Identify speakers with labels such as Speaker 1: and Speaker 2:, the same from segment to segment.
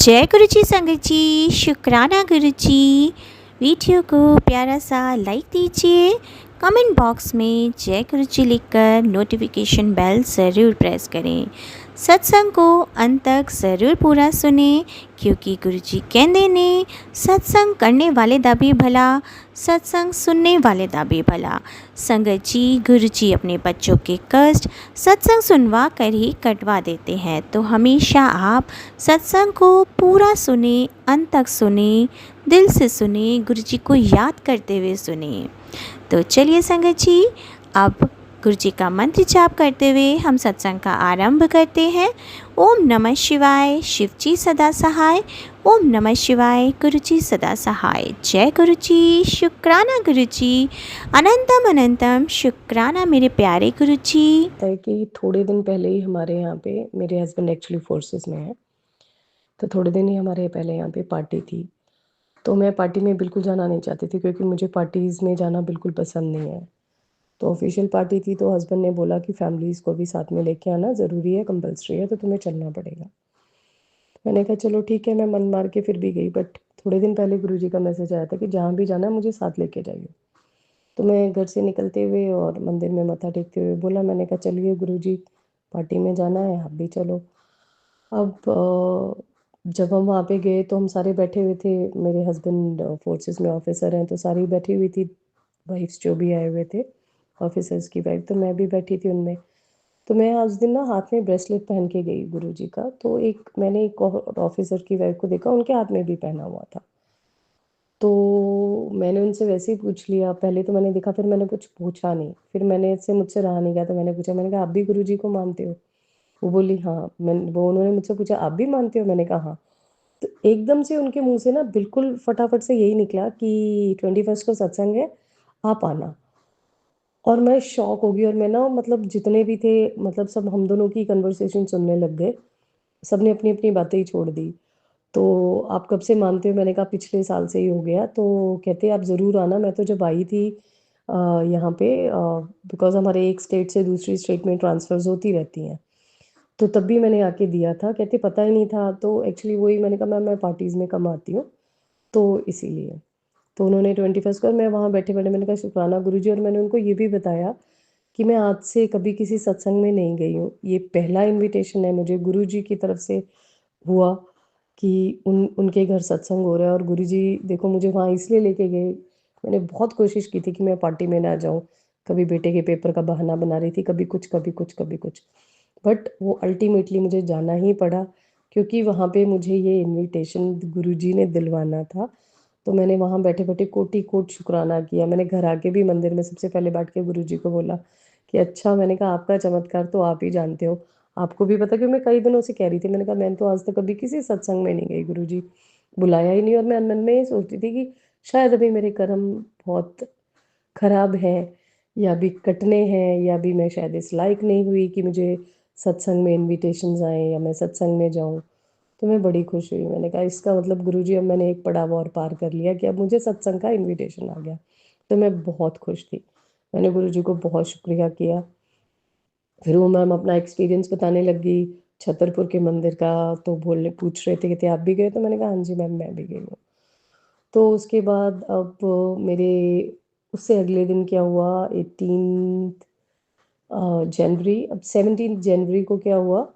Speaker 1: जय गुरु जी संगत जी, शुक्राना गुरु जी। वीडियो को प्यारा सा लाइक दीजिए, कमेंट बॉक्स में जय गुरु जी लिखकर नोटिफिकेशन बेल ज़रूर प्रेस करें। सत्संग को अंत तक ज़रूर पूरा सुने, क्योंकि गुरु जी कहते ने सत्संग करने वाले दा भी भला, सत्संग सुनने वाले दा भी भला। संगत जी, गुरु जी अपने बच्चों के कष्ट सत्संग सुनवा कर ही कटवा देते हैं, तो हमेशा आप सत्संग को पूरा सुने, अंत तक सुने, दिल से सुने, गुरु जी को याद करते हुए सुने। तो चलिए संगत जी, अब गुरु जी का मंत्र जाप करते हुए हम सत्संग का आरंभ करते हैं। ओम नमः शिवाय, शिव जी सदा सहाय। ओम नमः शिवाय, गुरु जी सदा सहाय। जय गुरु जी, शुक्राना गुरु जी, अनंतम अनंतम शुक्राना मेरे प्यारे गुरु जी।
Speaker 2: है कि थोड़े दिन पहले ही हमारे यहाँ पे मेरे हस्बैंड एक्चुअली फोर्सेस में है, तो थोड़े दिन ही हमारे पहले यहाँ पे पार्टी थी। तो मैं पार्टी में बिल्कुल जाना नहीं चाहती थी, क्योंकि मुझे पार्टीज़ में जाना बिल्कुल पसंद नहीं है। तो ऑफिशियल पार्टी थी, तो हस्बैंड ने बोला कि फैमिलीज़ को भी साथ में लेके आना ज़रूरी है, कंपल्सरी है, तो तुम्हें चलना पड़ेगा। मैंने कहा चलो ठीक है, मैं मन मार के फिर भी गई। बट थोड़े दिन पहले गुरुजी का मैसेज आया था कि जहाँ भी जाना है मुझे साथ लेके जाइए। तो मैं घर से निकलते हुए और मंदिर में मत्था टेकते हुए बोला, मैंने कहा चलिए गुरुजी, पार्टी में जाना है, आप भी चलो। अब जब हम वहाँ पे गए तो हम सारे बैठे हुए थे। मेरे हस्बैंड फोर्सेस में ऑफिसर हैं, तो सारी बैठी हुई थी, वाइफ्स जो भी आए हुए थे, ऑफिसर्स की वाइफ, तो मैं भी बैठी थी उनमें। तो मैं उस दिन ना हाथ में ब्रेसलेट पहन के गई गुरुजी का, तो मैंने एक ऑफिसर की वाइफ को देखा, उनके हाथ में भी पहना हुआ था। तो मैंने उनसे वैसे ही पूछ लिया, पहले तो मैंने देखा, फिर मैंने कुछ पूछा नहीं, फिर मुझसे रहा नहीं गया, तो मैंने पूछा, मैंने कहा आप भी गुरुजी को मानते हो? वो बोली हाँ। उन्होंने मुझसे पूछा आप भी मानते हो? मैंने कहा हाँ। तो एकदम से उनके मुंह से ना बिल्कुल फटाफट से यही निकला कि 21st को सत्संग है, आप आना। और मैं शॉक हो गई, और मैं ना मतलब जितने भी थे, मतलब सब हम दोनों की कन्वर्सेशन सुनने लग गए। सबने अपनी अपनी बातें ही छोड़ दी। तो आप कब से मानते हो? मैंने कहा पिछले साल से ही हो गया। तो कहते आप ज़रूर आना। मैं तो जब आई थी यहाँ पे, बिकॉज हमारे एक स्टेट से दूसरी स्टेट में ट्रांसफ़र्स होती रहती हैं, तो तब भी मैंने आके दिया था। कहते पता ही नहीं था। तो एक्चुअली वही मैंने कहा मैं पार्टीज़ में कम आती हूँ, तो इसीलिए। तो उन्होंने 21st को, और मैं वहाँ बैठे-बैठे मैंने कहा शुक्राना गुरुजी, और मैंने उनको ये भी बताया कि मैं आज से कभी किसी सत्संग में नहीं गई हूँ। ये पहला इन्विटेशन है मुझे गुरुजी की तरफ से हुआ कि उनके घर सत्संग हो रहा है, और गुरुजी देखो मुझे वहाँ इसलिए लेके गए। मैंने बहुत कोशिश की थी कि मैं पार्टी में ना जाऊँ। कभी बेटे के पेपर का बहाना बना रही थी, कभी कुछ, कभी कुछ, कभी कुछ। बट वो अल्टीमेटली मुझे जाना ही पड़ा, क्योंकि वहाँ पे मुझे ये इन्विटेशन गुरुजी ने दिलवाना था। तो मैंने वहाँ बैठे-बैठे कोटि-कोटि शुक्राना किया। मैंने घर आके भी मंदिर में सबसे पहले बैठ के गुरुजी को बोला कि अच्छा, मैंने कहा आपका चमत्कार तो आप ही जानते हो। आपको भी पता, क्योंकि मैं कई दिनों से कह रही थी, मैंने कहा मैंने तो आज तक कभी किसी सत्संग में नहीं गई गुरुजी, बुलाया ही नहीं। और मैं मन में ये सोचती थी कि शायद अभी मेरे कर्म बहुत खराब हैं, या अभी कटने हैं, या अभी मैं शायद इस लायक नहीं हुई कि मुझे सत्संग में इन्विटेशंस आएँ या मैं सत्संग में जाऊँ। तो मैं बड़ी खुश हुई। मैंने कहा इसका मतलब गुरुजी, अब मैंने एक पड़ाव और पार कर लिया कि अब मुझे सत्संग का इन्विटेशन आ गया। तो मैं बहुत खुश थी। मैंने गुरुजी को बहुत शुक्रिया किया। फिर वो मैम अपना एक्सपीरियंस बताने लगी छतरपुर के मंदिर का, तो पूछ रहे थे कहते आप भी गए? तो मैंने कहा हाँ जी मैम, मैं भी गई हूँ। तो उसके बाद अब मेरे उससे अगले दिन क्या हुआ, 18 जनवरी, अब 17 जनवरी को क्या हुआ,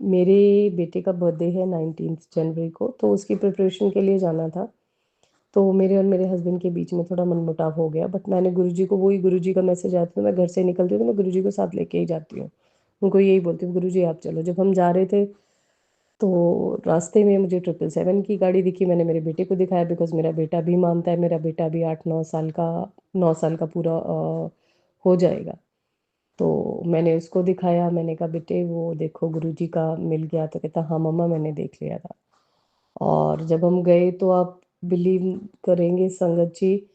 Speaker 2: मेरे बेटे का बर्थडे है 19 जनवरी को, तो उसकी प्रिपरेशन के लिए जाना था। तो मेरे और मेरे हस्बैंड के बीच में थोड़ा मनमुटाव हो गया। बट मैंने गुरुजी को, वही गुरुजी का मैसेज आता है, मैं घर से निकलती हूँ तो मैं गुरुजी को साथ लेके ही जाती हूँ। उनको यही बोलती हूँ गुरुजी आप चलो। जब हम जा रहे थे, तो रास्ते में मुझे 777 की गाड़ी दिखी। मैंने मेरे बेटे को दिखाया, बिकॉज़ मेरा बेटा भी मानता है। मेरा बेटा भी 8-9 साल का, 9 साल का पूरा हो जाएगा। तो मैंने उसको दिखाया, मैंने कहा बेटे वो देखो गुरुजी का मिल गया। तो कहता हाँ मम्मा, मैंने देख लिया था। और जब हम गए तो आप बिलीव करेंगे संगत जी,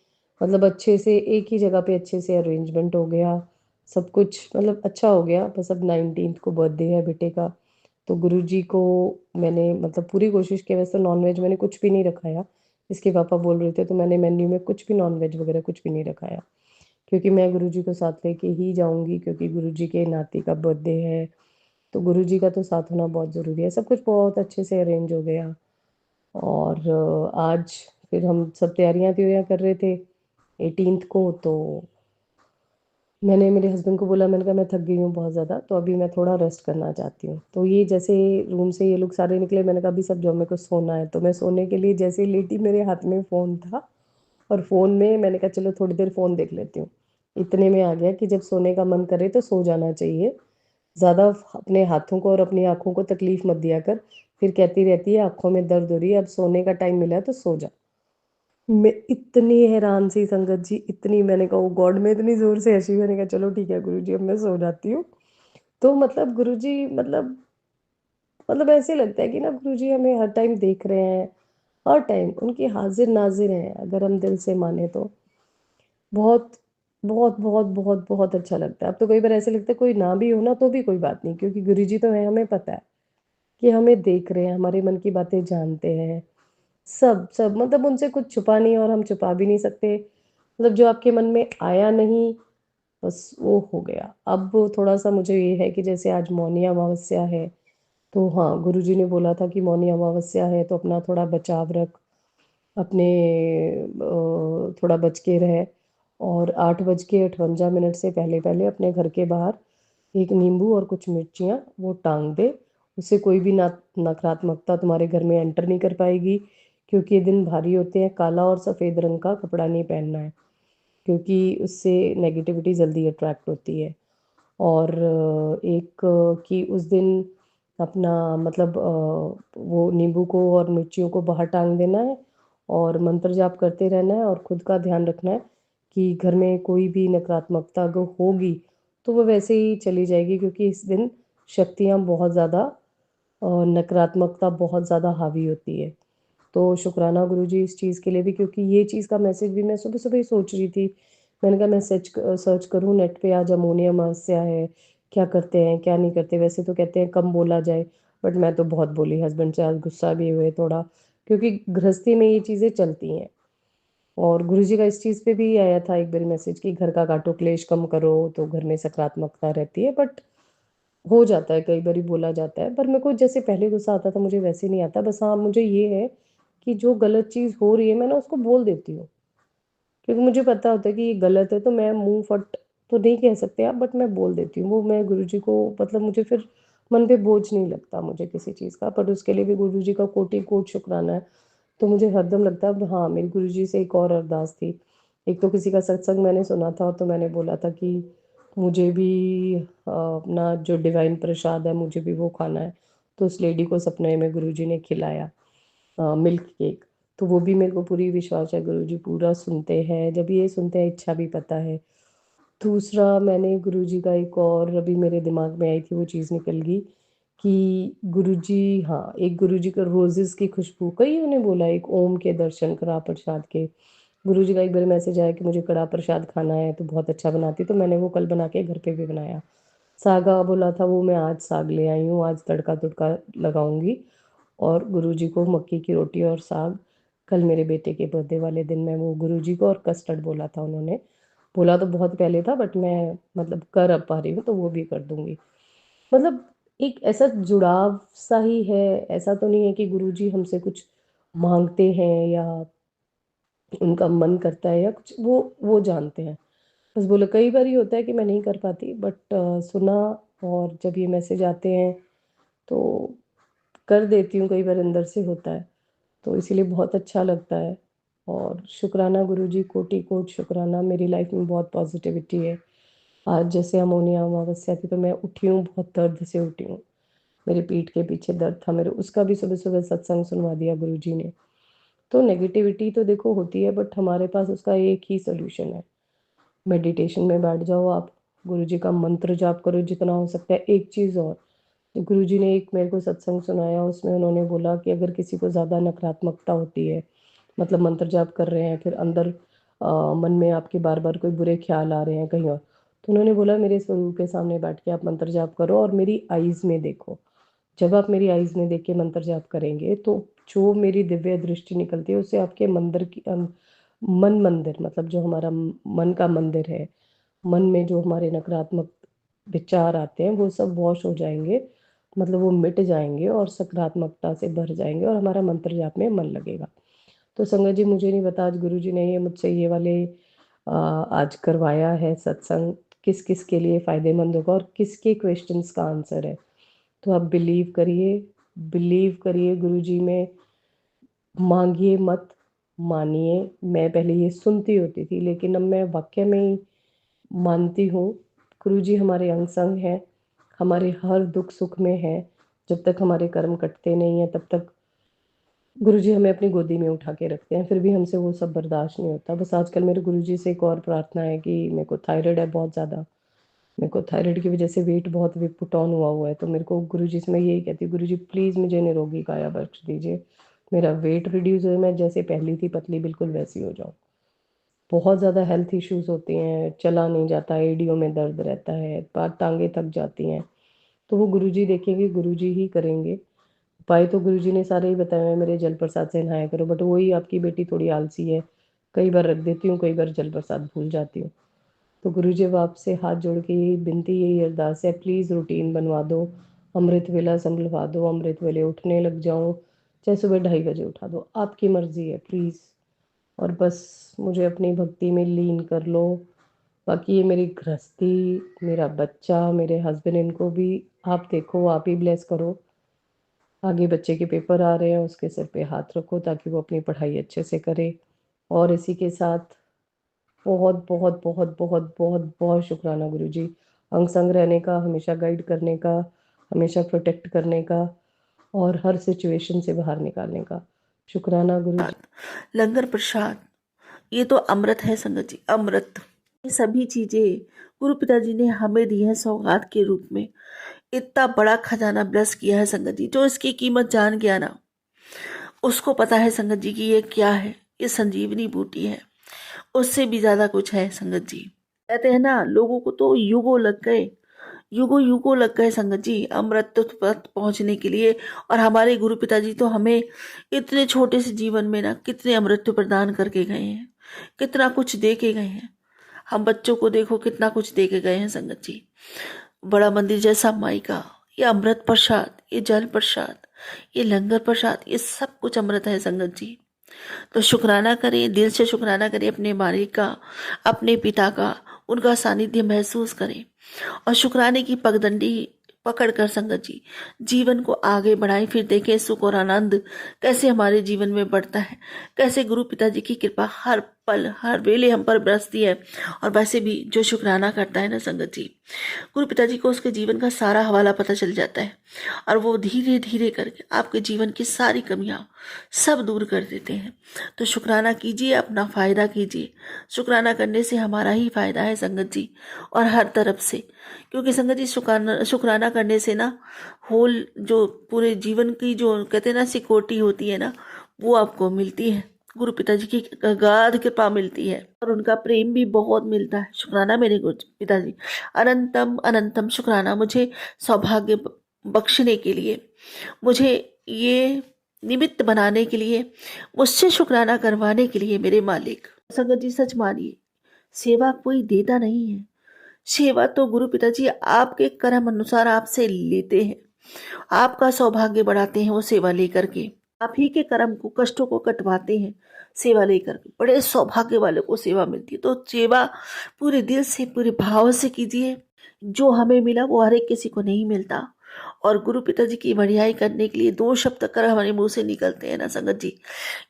Speaker 2: मतलब अच्छे से एक ही जगह पे अच्छे से अरेंजमेंट हो गया, सब कुछ मतलब अच्छा हो गया। बस अब 19th को बर्थडे है बेटे का, तो गुरुजी को मैंने मतलब पूरी कोशिश की। वैसे नॉन-वेज मैंने कुछ भी नहीं रखाया, इसके पापा बोल रहे थे, तो मैंने मेन्यू में कुछ भी नॉन-वेज वगैरह कुछ भी नहीं रखाया, क्योंकि मैं गुरुजी को साथ लेके ही जाऊँगी, क्योंकि गुरुजी के नाती का बर्थडे है, तो गुरुजी का तो साथ होना बहुत ज़रूरी है। सब कुछ बहुत अच्छे से अरेंज हो गया। और आज फिर हम सब तैयारियां त्योरियां कर रहे थे 18th को। तो मैंने मेरे हस्बैंड को बोला, मैंने कहा मैं थक गई हूँ बहुत ज़्यादा, तो अभी मैं थोड़ा रेस्ट करना चाहती हूँ। तो ये जैसे रूम से ये लोग सारे निकले, मैंने कहा अभी सब जो मेरे को सोना है। तो मैं सोने के लिए जैसे ही लेटी, मेरे हाथ में फ़ोन था और फ़ोन में मैंने कहा चलो थोड़ी देर फ़ोन देख लेती हूँ। इतने में आ गया कि जब सोने का मन करे तो सो जाना चाहिए, ज़्यादा अपने हाथों को और अपनी आँखों को तकलीफ़ मत दिया कर। फिर कहती रहती है आँखों में दर्द हो रही है, अब सोने का टाइम मिला है तो सो जा। मैं इतनी हैरान सी संगत जी, इतनी, मैंने कहा ओ गॉड, मैं इतनी जोर से हंसी, मैंने कहा चलो ठीक है गुरुजी अब मैं सो जाती हूँ। तो मतलब गुरुजी, मतलब ऐसे लगता है कि ना गुरुजी हमें हर टाइम देख रहे हैं, हर टाइम उनकी हाजिर नाजिर हैं अगर हम दिल से माने तो। बहुत बहुत बहुत बहुत बहुत अच्छा लगता है। अब तो कई बार ऐसे लगता है कोई ना भी हो ना तो भी कोई बात नहीं, क्योंकि गुरुजी तो है, हमें पता है कि हमें देख रहे हैं, हमारे मन की बातें जानते हैं। सब सब मतलब उनसे कुछ छुपा नहीं और हम छुपा भी नहीं सकते। मतलब जो आपके मन में आया नहीं, बस वो हो गया। अब थोड़ा सा मुझे ये है कि जैसे आज मौनी अमावस्या है, तो हाँ गुरुजी ने बोला था कि मौनी अमावस्या है तो अपना थोड़ा बचाव रख, अपने थोड़ा बच के रहे। और 8:58 से पहले पहले अपने घर के बाहर एक नींबू और कुछ मिर्चियाँ वो टांग दे। उससे कोई भी नकारात्मकता तुम्हारे घर में एंटर नहीं कर पाएगी, क्योंकि ये दिन भारी होते हैं। काला और सफ़ेद रंग का कपड़ा नहीं पहनना है, क्योंकि उससे नेगेटिविटी जल्दी अट्रैक्ट होती है। और एक कि उस दिन अपना मतलब वो नींबू को और मिर्चियों को बाहर टांग देना है और मंत्र जाप करते रहना है और खुद का ध्यान रखना है कि घर में कोई भी नकारात्मकता अगर होगी तो वो वैसे ही चली जाएगी, क्योंकि इस दिन शक्तियाँ बहुत ज़्यादा, नकारात्मकता बहुत ज़्यादा हावी होती है। तो शुक्राना गुरुजी इस चीज़ के लिए भी, क्योंकि ये चीज़ का मैसेज भी मैं सुबह सुबह ही सोच रही थी। मैंने कहा मैं सर्च करूँ नेट पे, आज अमोनिया अमावस्या है, क्या करते हैं क्या नहीं करते। वैसे तो कहते हैं कम बोला जाए, बट मैं तो बहुत बोली, हस्बैंड से आज गुस्सा भी हुए थोड़ा, क्योंकि गृहस्थी में ये चीज़ें चलती हैं। और गुरुजी का इस चीज़ पे भी आया था एक बार मैसेज कि घर का काटो क्लेश कम करो, तो घर में सकारात्मकता रहती है। बट हो जाता है, कई बार बोला जाता है, पर मेरे को जैसे पहले गुस्सा आता था मुझे वैसे नहीं आता। बस हाँ मुझे ये है कि जो गलत चीज़ हो रही है मैं ना उसको बोल देती हूँ, क्योंकि मुझे पता होता है कि ये गलत है। तो मैं मुंह फट तो नहीं कह सकते आप, बट मैं बोल देती हूँ वो। मैं गुरुजी को मतलब मुझे फिर मन पे बोझ नहीं लगता मुझे किसी चीज़ का, पर उसके लिए भी गुरुजी का कोटि कोट शुक्राना है। तो मुझे हरदम लगता है, अब हाँ मेरी गुरुजी से एक और अरदास थी। एक तो किसी का सत्संग मैंने सुना था, तो मैंने बोला था कि मुझे भी अपना जो डिवाइन प्रसाद है मुझे भी वो खाना है। तो उस लेडी को सपने में गुरुजी ने खिलाया मिल्क केक। तो वो भी मेरे को पूरी विश्वास है गुरुजी पूरा सुनते हैं, जब ये सुनते हैं इच्छा भी पता है। दूसरा मैंने गुरुजी का एक और अभी मेरे दिमाग में आई थी वो चीज़ निकल गई कि गुरुजी, हाँ एक गुरुजी का रोजेस की खुशबू, कईयों ने बोला एक ओम के दर्शन कड़ा प्रसाद के। गुरुजी का एक बार मैसेज आया कि मुझे कड़ा प्रसाद खाना है, तो बहुत अच्छा बनाती, तो मैंने वो कल बना के घर पे भी बनाया। सागा बोला था वो मैं आज साग ले आई हूँ, आज तड़का तुड़का लगाऊंगी। और गुरुजी को मक्की की रोटी और साग, कल मेरे बेटे के बर्थडे वाले दिन मैं वो गुरुजी को, और कस्टर्ड बोला था उन्होंने। बोला तो बहुत पहले था, बट मैं मतलब कर अब पा रही हूँ तो वो भी कर दूंगी। मतलब एक ऐसा जुड़ाव सा ही है। ऐसा तो नहीं है कि गुरुजी हमसे कुछ मांगते हैं या उनका मन करता है या कुछ, वो जानते हैं। बस बोले कई बार ये होता है कि मैं नहीं कर पाती, बट सुना, और जब ये मैसेज आते हैं तो कर देती हूँ, कई बार अंदर से होता है, तो इसीलिए बहुत अच्छा लगता है। और शुक्राना गुरुजी, कोटि कोट शुक्राना, मेरी लाइफ में बहुत पॉजिटिविटी है। आज जैसे अमोनिया अमावस्या थी तो मैं उठी हूँ, बहुत दर्द से उठी हूँ। मेरे पीठ के पीछे दर्द था मेरे, उसका भी सुबह सुबह सत्संग सुनवा दिया गुरुजी ने। तो नेगेटिविटी तो देखो होती है, बट हमारे पास उसका एक ही सोल्यूशन है, मेडिटेशन में बैठ जाओ आप, गुरुजी का मंत्र जाप करो जितना हो सकता है। एक चीज़ और, तो गुरुजी ने एक मेरे को सत्संग सुनाया, उसमें उन्होंने बोला कि अगर किसी को ज़्यादा नकारात्मकता होती है, मतलब मंत्र जाप कर रहे हैं फिर अंदर मन में आपके बार बार कोई बुरे ख्याल आ रहे हैं कहीं और, तो उन्होंने बोला मेरे स्वरूप के सामने बैठ के आप मंत्र जाप करो और मेरी आईज़ में देखो। जब आप मेरी आईज़ में देख के मंत्र जाप करेंगे तो जो मेरी दिव्य दृष्टि निकलती है उससे आपके मंदिर की मन मंदिर, मतलब जो हमारा मन का मंदिर है, मन में जो हमारे नकारात्मक विचार आते हैं वो सब वॉश हो जाएंगे। मतलब वो मिट जाएंगे और सकारात्मकता से भर जाएंगे और हमारा मंत्र जाप में मन लगेगा। तो संगत जी, मुझे नहीं पता आज गुरु जी ने ये मुझसे ये वाले आज करवाया है सत्संग, किस किस के लिए फ़ायदेमंद होगा और किसके क्वेश्चंस का आंसर है। तो आप बिलीव करिए गुरु जी में, मांगिए मत, मानिए। मैं पहले ये सुनती होती थी, लेकिन अब मैं वाक्य में ही मानती हूँ। गुरु जी हमारे अंग संग हैं, हमारे हर दुख सुख में हैं। जब तक हमारे कर्म कटते नहीं हैं तब तक गुरु जी हमें अपनी गोदी में उठा के रखते हैं, फिर भी हमसे वो सब बर्दाश्त नहीं होता। बस आजकल मेरे गुरु जी से एक और प्रार्थना है कि मेरे को थायराइड है बहुत ज़्यादा, मेरे को थायराइड की वजह से वेट बहुत भी पुट ऑन हुआ हुआ है। तो मेरे को गुरु जी से मैं यही कहती हूँ, गुरु जी प्लीज़ मुझे निरोगी काया बख्श दीजिए, मेरा वेट रिड्यूस हो, मैं जैसे पहली थी पतली बिल्कुल वैसी हो जाऊँ। बहुत ज़्यादा हेल्थ इश्यूज होते हैं, चला नहीं जाता, एडियो में दर्द रहता है, टांगे थक जाती हैं। तो वो गुरु जी देखेंगे, गुरु जी ही करेंगे उपाय। तो गुरु जी ने सारे ही बताए हैं, मेरे जल प्रसाद से नहाया करो, बट वही आपकी बेटी थोड़ी आलसी है, कई बार रख देती हूँ, कई बार जल प्रसाद भूल जाती हूँ। तो गुरु जी अब आपसे हाथ जोड़ के यही विनती, यही अरदास है, प्लीज़ रूटीन बनवा दो, अमृत वेला संभलवा दो, अमृत वेले उठने लग जाऊँ, चाहे सुबह 2:30 बजे उठा दो, आपकी मर्जी है प्लीज़। और बस मुझे अपनी भक्ति में लीन कर लो। बाकी ये मेरी गृहस्थी, मेरा बच्चा, मेरे हस्बैंड, इनको भी आप देखो, आप ही ब्लेस करो। आगे बच्चे के पेपर आ रहे हैं, उसके सिर पे हाथ रखो ताकि वो अपनी पढ़ाई अच्छे से करे। और इसी के साथ बहुत बहुत बहुत बहुत बहुत बहुत शुक्राना गुरु जी, अंग संग रहने का, हमेशा गाइड करने का, हमेशा प्रोटेक्ट करने का और हर सिचुएशन से बाहर निकालने का। शुक्राना गुरु जी।
Speaker 3: लंगर प्रसाद ये तो अमृत है संगत जी, अमृत। ये सभी चीजें गुरु पिताजी ने हमें दी है सौगात के रूप में। इतना बड़ा खजाना ब्लेस किया है संगत जी, जो इसकी कीमत जान गया ना उसको पता है संगत जी कि ये क्या है। ये संजीवनी बूटी है, उससे भी ज्यादा कुछ है संगत जी। कहते हैं ना, लोगों को तो युगों लग गए, युगों युगों लग गए संगत जी अमृत तक पहुंचने के लिए। और हमारे गुरु पिताजी तो हमें इतने छोटे से जीवन में ना कितने अमृत प्रदान करके गए हैं, कितना कुछ दे के गए हैं। हम बच्चों को देखो कितना कुछ दे के गए हैं संगत जी। बड़ा मंदिर जैसा माई का, ये अमृत प्रसाद, ये जल प्रसाद, ये लंगर प्रसाद, ये सब कुछ अमृत है संगत जी। तो शुक्राना करें, दिल से शुक्राना करें अपने मालिक का, अपने पिता का, उनका सानिध्य महसूस करें और शुक्राने की पगडंडी पकड़ कर संगत जी जीवन को आगे बढ़ाएं। फिर देखें सुख और आनंद कैसे हमारे जीवन में बढ़ता है, कैसे गुरु पिताजी की कृपा हर पल हर वेले हम पर बरसती है। और वैसे भी जो शुक्राना करता है ना संगत जी, गुरु पिताजी को उसके जीवन का सारा हवाला पता चल जाता है और वो धीरे धीरे करके आपके जीवन की सारी कमियां सब दूर कर देते हैं। तो शुक्राना कीजिए, अपना फायदा कीजिए। शुक्राना करने से हमारा ही फायदा है संगत जी, और हर तरफ से। क्योंकि संगत जी शुक्राना करने से ना होल जो पूरे जीवन की जो कहते हैं ना सिक्योरिटी होती है ना, वो आपको मिलती है। गुरु पिताजी की अगाध कृपा मिलती है और उनका प्रेम भी बहुत मिलता है। शुक्राना मेरे गुरु पिताजी, अनंतम अनंतम शुक्राना मुझे सौभाग्य बख्शने के लिए, मुझे ये निमित्त बनाने के लिए, मुझसे शुक्राना करवाने के लिए मेरे मालिक। संगत जी सच मानिए, सेवा कोई देता नहीं है, सेवा तो गुरु पिताजी आपके कर्म अनुसार आपसे लेते हैं। आपका सौभाग्य बढ़ाते हैं वो सेवा लेकर के, आप ही के कर्म को कष्टों को कटवाते हैं सेवा लेकर के। बड़े सौभाग्य वाले को सेवा मिलती है। तो सेवा पूरे दिल से पूरे भाव से कीजिए। जो हमें मिला वो हर एक किसी को नहीं मिलता। और गुरु पिताजी की बढ़ियाई करने के लिए 2 शब्द कर हमारे मुंह से निकलते हैं ना संगत जी,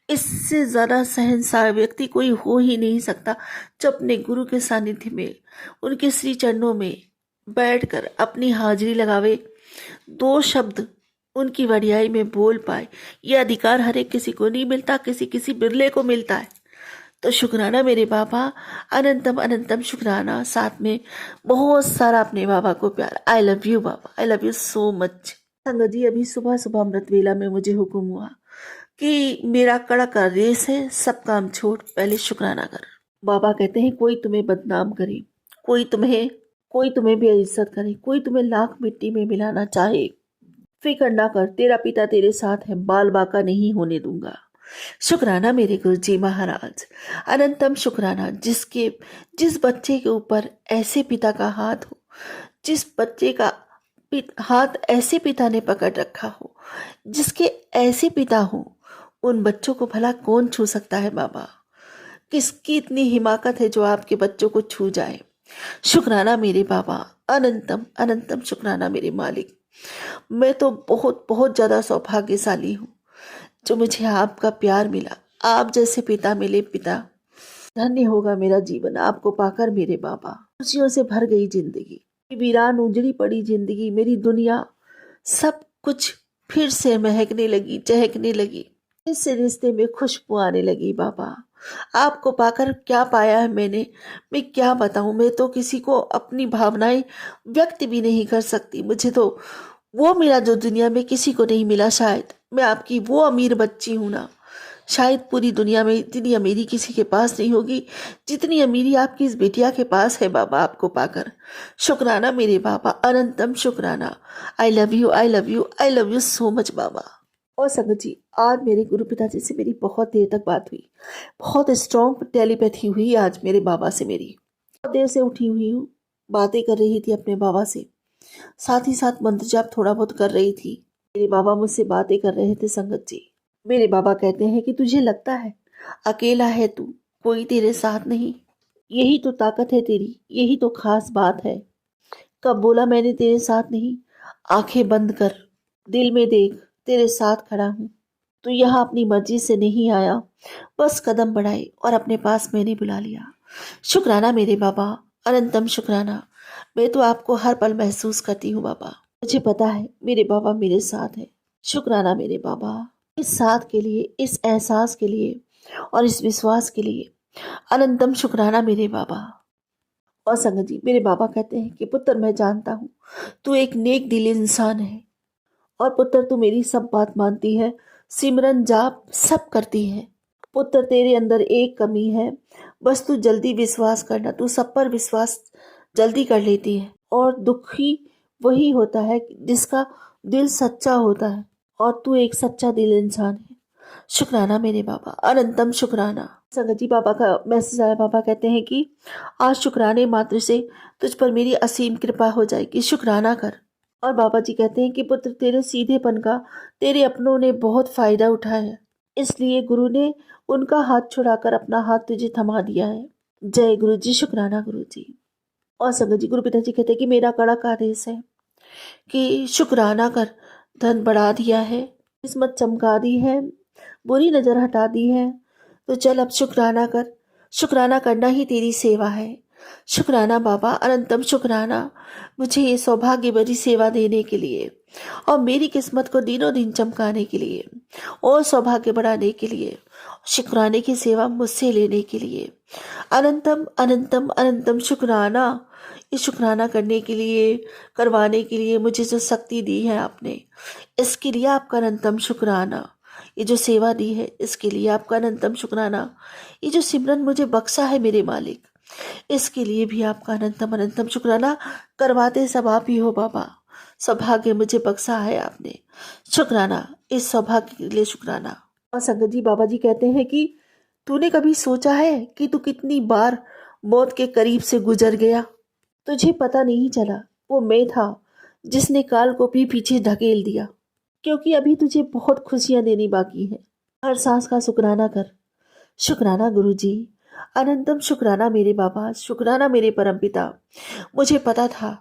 Speaker 3: इससे ज्यादा सहनसार व्यक्ति कोई हो ही नहीं सकता, जो अपने गुरु के सानिध्य में उनके श्री चरणों में बैठकर अपनी हाजिरी लगावे, 2 शब्द उनकी बढ़ियाई में बोल पाए। यह अधिकार हर एक किसी को नहीं मिलता, किसी किसी बिरले को मिलता है। तो शुक्राना मेरे बाबा, अनंतम अनंतम शुक्राना। साथ में बहुत सारा अपने बाबा को प्यार। आई love you Baba, I love you so much. संगत जी अभी सुबह सुबह अमृत वेला में मुझे हुक्म हुआ कि मेरा कड़ा का रेस है, सब काम छोड़ पहले शुक्राना कर। बाबा कहते हैं कोई तुम्हें बदनाम करे, कोई तुम्हें बेइज्जत करे, कोई तुम्हें लाख मिट्टी में मिलाना चाहे, फिक्र ना कर, तेरा पिता तेरे साथ है, बाल बाका नहीं होने दूंगा। शुक्राना मेरे गुरु जी महाराज, अनंतम शुक्राना। जिस बच्चे के ऊपर ऐसे पिता का हाथ हो, जिस बच्चे का हाथ ऐसे पिता ने पकड़ रखा हो, जिसके ऐसे पिता हो, उन बच्चों को भला कौन छू सकता है बाबा? किसकी इतनी हिमाकत है जो आपके बच्चों को छू जाए? शुक्राना मेरे बाबा, अनंतम अनंतम शुक्राना मेरे मालिक। मैं तो बहुत बहुत ज़्यादा सौभाग्यशाली हूँ जो मुझे आपका प्यार मिला, आप जैसे पिता मिले। पिता, धन्य होगा मेरा जीवन आपको पाकर मेरे बाबा। खुशियों से भर गई जिंदगी, वीरान उजड़ी पड़ी जिंदगी, मेरी दुनिया सब कुछ फिर से महकने लगी, चहकने लगी। इस रिश्ते में खुशबू आने लगी बाबा। आपको पाकर क्या पाया है मैंने, मैं क्या बताऊं। मैं तो किसी को अपनी भावनाएं व्यक्त भी नहीं कर सकती। मुझे तो वो मिला जो दुनिया में किसी को नहीं मिला। शायद मैं आपकी वो अमीर बच्ची हूं ना। शायद पूरी दुनिया में इतनी अमीरी किसी के पास नहीं होगी जितनी अमीरी आपकी इस बिटिया के पास है बाबा, आपको पाकर। शुक्राना मेरे बाबा, अनंतम शुक्राना। I love you, I love you, I love you so much बाबा। और संगत जी, आज मेरे गुरु पिताजी से मेरी बहुत देर तक बात हुई, बहुत स्ट्रॉन्ग टेलीपैथी हुई आज मेरे बाबा से मेरी। बहुत देर से उठी हुई हूँ, बातें कर रही थी अपने बाबा से, साथ ही साथ मंत्र जाप थोड़ा बहुत कर रही थी। मेरे बाबा मुझसे बातें कर रहे थे संगत जी। मेरे बाबा कहते हैं कि तुझे लगता है अकेला है तू, कोई तेरे साथ नहीं। यही तो ताकत है तेरी, यही तो खास बात है। कब बोला मैंने तेरे साथ नहीं? आंखें बंद कर, दिल में देख, तेरे साथ खड़ा हूँ। तू यहाँ अपनी मर्जी से नहीं आया, बस कदम बढ़ाए और अपने पास मैंने बुला लिया। शुक्राना मेरे बाबा, अनंतम शुक्राना। मैं तो आपको हर पल महसूस करती हूँ बाबा। मुझे पता है मेरे बाबा मेरे साथ है। शुक्राना मेरे बाबा, इस साथ के लिए, इस एहसास के लिए और इस विश्वास के लिए अनंतम शुक्राना मेरे बाबा। और संगत जी, मेरे बाबा कहते हैं कि पुत्र, मैं जानता हूँ तू एक नेक दिल इंसान है और पुत्र तू मेरी सब बात मानती है, सिमरन जाप सब करती है। पुत्र, तेरे अंदर एक कमी है, बस तू जल्दी विश्वास करना। तू सब पर विश्वास जल्दी कर लेती है और दुखी वही होता है जिसका दिल सच्चा होता है, और तू एक सच्चा दिल इंसान है। शुक्राना मेरे बाबा, अनंतम शुक्राना। संगत जी, बाबा का मैसेज आया। बाबा कहते हैं कि आज शुक्राने मात्र से तुझ पर मेरी असीम कृपा हो जाएगी, शुक्राना कर। और बाबा जी कहते हैं कि पुत्र, तेरे सीधेपन का तेरे अपनों ने बहुत फायदा उठाया है, इसलिए गुरु ने उनका हाथ छुड़ाकर अपना हाथ तुझे थमा दिया है। जय गुरु जी, शुक्राना गुरु जी। और संगत जी, गुरु पिताजी कहते हैं कि मेरा कड़क आदेश है कि शुक्राना कर। धन बढ़ा दिया है, किस्मत चमका दी है, बुरी नजर हटा दी है, तो चल अब शुक्राना कर। शुक्राना करना ही तेरी सेवा है। शुक्राना बाबा, अनंतम शुक्राना, मुझे ये सौभाग्य भरी सेवा देने के लिए और मेरी किस्मत को दिनों दिन चमकाने के लिए और सौभाग्य बढ़ाने के लिए, शुक्राने की सेवा मुझसे लेने के लिए अनंतम अनंतम अनंतम शुक्राना। ये शुक्राना करने के लिए, करवाने के लिए मुझे जो शक्ति दी है आपने, इसके लिए आपका अनंतम शुक्राना। ये जो सेवा दी है, इसके लिए आपका अनंतम शुक्राना। ये जो सिमरन मुझे बख्शा है मेरे मालिक, इसके लिए भी आपका अनंतम अनंतम शुक्राना। करवाते सब आप ही हो बाबा। सौभाग्य मुझे बख्शा है आपने, शुक्राना। इस सौभाग्य के लिए शुक्राना। और संगत जी, बाबा जी कहते हैं कि तूने कभी सोचा है कि तू कितनी बार मौत के करीब से गुजर गया? तुझे पता नहीं चला, वो मैं था जिसने काल को भी पीछे धकेल दिया, क्योंकि अभी तुझे बहुत खुशियां देनी बाकी है। हर सांस का शुक्राना कर। शुक्राना गुरु जी, अनंतम शुक्राना मेरे बाबा, शुक्राना मेरे परमपिता। मुझे पता था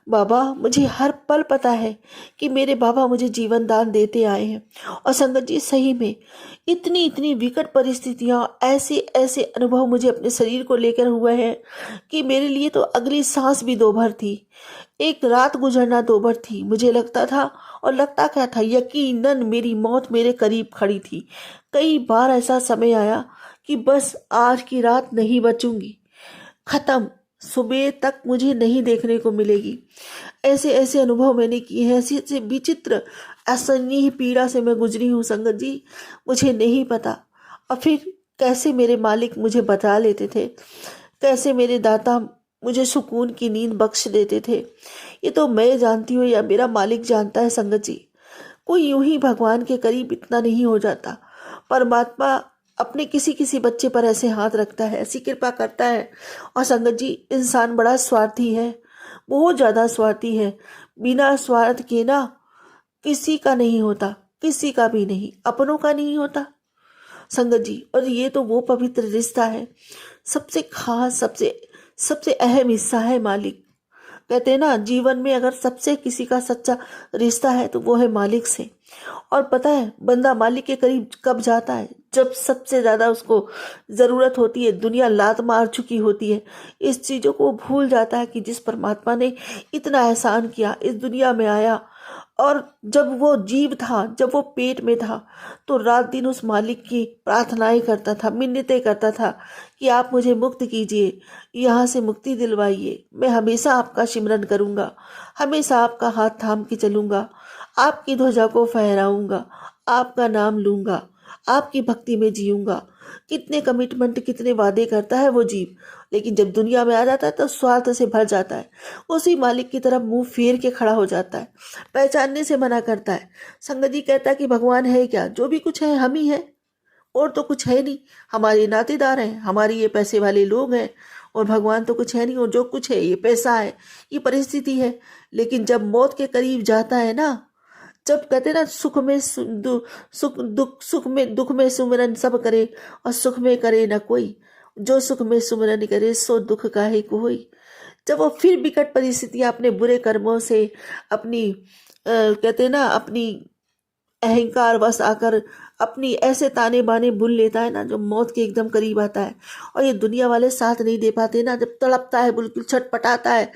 Speaker 3: बाबा, मुझे हर पल पता है कि मेरे बाबा मुझे जीवन दान देते आए हैं। और संगत जी, सही में इतनी इतनी विकट परिस्थितियां, ऐसे ऐसे अनुभव मुझे अपने शरीर को लेकर हुए हैं कि मेरे लिए तो अगली सांस भी दोभर थी, एक रात गुजरना दोभर थी। मुझे लगता था, और लगता क्या था, यकीनन मेरी मौत मेरे करीब खड़ी थी। कई बार ऐसा समय आया कि बस आज की रात नहीं बचूंगी, खत्म, सुबह तक मुझे नहीं देखने को मिलेगी। ऐसे ऐसे अनुभव मैंने किए हैं, ऐसे ऐसे विचित्र असहनीय पीड़ा से मैं गुजरी हूँ संगत जी, मुझे नहीं पता। और फिर कैसे मेरे मालिक मुझे बचा लेते थे, कैसे मेरे दाता मुझे सुकून की नींद बख्श देते थे, ये तो मैं जानती हूँ या मेरा मालिक जानता है संगत जी। कोई यूं ही भगवान के करीब इतना नहीं हो जाता। परमात्मा अपने किसी किसी बच्चे पर ऐसे हाथ रखता है, ऐसी कृपा करता है। और संगत जी, इंसान बड़ा स्वार्थी है, बहुत ज़्यादा स्वार्थी है, बिना स्वार्थ के ना किसी का नहीं होता, किसी का भी नहीं, अपनों का नहीं होता संगत जी। और ये तो वो पवित्र रिश्ता है, सबसे खास, सबसे सबसे अहम हिस्सा है मालिक। कहते हैं ना, जीवन में अगर सबसे किसी का सच्चा रिश्ता है तो वो है मालिक से। और पता है बंदा मालिक के करीब कब जाता है? जब सबसे ज्यादा उसको जरूरत होती है, दुनिया लात मार चुकी होती है, इस चीजों को भूल जाता है कि जिस परमात्मा ने इतना एहसान किया, इस दुनिया में आया, और जब वो जीव था, जब वो पेट में था, तो रात दिन उस मालिक की प्रार्थनाएं करता था, मिन्नतें करता था कि आप मुझे मुक्त कीजिए, यहाँ से मुक्ति दिलवाइए, मैं हमेशा आपका सिमरन करूँगा, हमेशा आपका हाथ थाम के चलूँगा, आपकी ध्वजा को फहराऊँगा, आपका नाम लूँगा, आपकी भक्ति में जीऊँगा। कितने कमिटमेंट, कितने वादे करता है वो जीव, लेकिन जब दुनिया में आ जाता है तो स्वार्थ से भर जाता है, उसी मालिक की तरफ मुंह फेर के खड़ा हो जाता है, पहचानने से मना करता है। संगत जी कहता है कि भगवान है क्या? जो भी कुछ है हम ही है, और तो कुछ है नहीं। हमारे नातेदार हैं, हमारे ये पैसे वाले लोग हैं, और भगवान तो कुछ है नहीं, और जो कुछ है ये पैसा है, ये परिस्थिति है। लेकिन जब मौत के करीब जाता है ना, जब कहते हैं ना, सुख में सुमिरन सब करे, और सुख में करे न कोई, जो सुख में सुमिरन करे सो दुख काहे कोई। जब वो फिर विकट परिस्थितियां अपने बुरे कर्मों से, अपनी कहते हैं ना, अपनी अहंकार वश आकर अपनी ऐसे ताने बाने बुन लेता है ना, जो मौत के एकदम करीब आता है, और ये दुनिया वाले साथ नहीं दे पाते ना, जब तड़पता है, बिल्कुल छटपटाता है,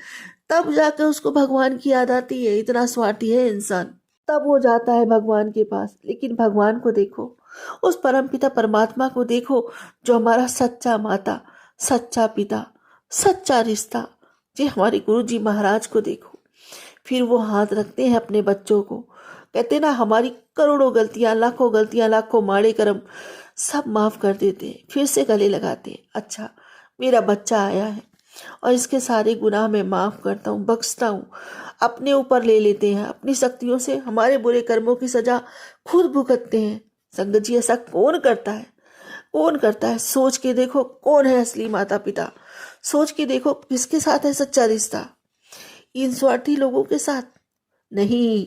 Speaker 3: तब जाकर उसको भगवान की याद आती है। इतना स्वार्थी है इंसान, तब वो जाता है भगवान के पास। लेकिन भगवान को देखो, उस परमपिता परमात्मा को देखो, जो हमारा सच्चा माता, सच्चा पिता, सच्चा रिश्ता, जी हमारे गुरु जी महाराज को देखो। फिर वो हाथ रखते हैं अपने बच्चों को, कहते ना, हमारी करोड़ों गलतियां, लाखों माड़े कर्म सब माफ कर देते हैं, फिर से गले लगाते हैं। अच्छा, मेरा बच्चा आया है और इसके सारे गुनाह मैं माफ करता हूँ, बख्शता हूँ, अपने ऊपर ले लेते हैं, अपनी शक्तियों से हमारे बुरे कर्मों की सजा खुद भुगतते हैं। संगत जी, ऐसा कौन करता है? कौन करता है? सोच के देखो, कौन है असली माता पिता? सोच के देखो, किसके साथ है सच्चा रिश्ता? इन स्वार्थी लोगों के साथ नहीं।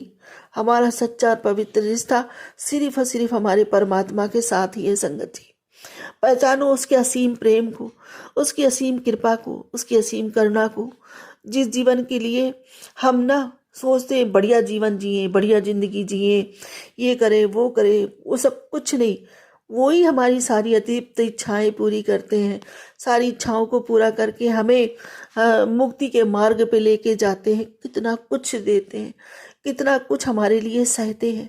Speaker 3: हमारा सच्चा और पवित्र रिश्ता सिर्फ और सिर्फ हमारे परमात्मा के साथ ही है। संगत जी, पहचानो उसके असीम प्रेम को, उसकी असीम कृपा को, उसकी असीम करुणा को। जिस जीवन के लिए हम ना सोचते हैं बढ़िया जीवन जिए, बढ़िया जिंदगी जिए, ये करे वो करे, वो सब कुछ नहीं। वो ही हमारी सारी अतिरिक्त इच्छाएं पूरी करते हैं, सारी इच्छाओं को पूरा करके हमें मुक्ति के मार्ग पे लेके जाते हैं। कितना कुछ देते हैं, कितना कुछ हमारे लिए सहते हैं,